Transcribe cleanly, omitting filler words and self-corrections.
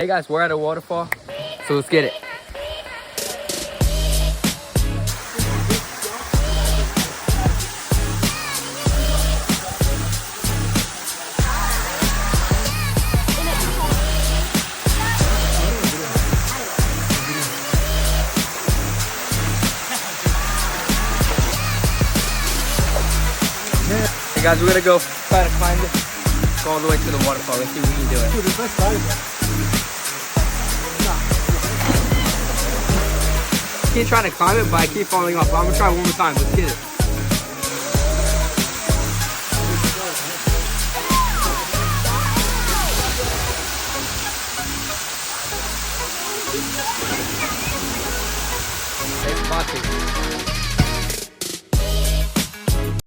Hey guys, we're at a waterfall, so let's get it. Hey guys, we're gonna go try to climb this. Go all the way to the waterfall. Let's see if we can do it. I keep trying to climb it, but I keep falling off. I'm gonna try one more time. Let's get it.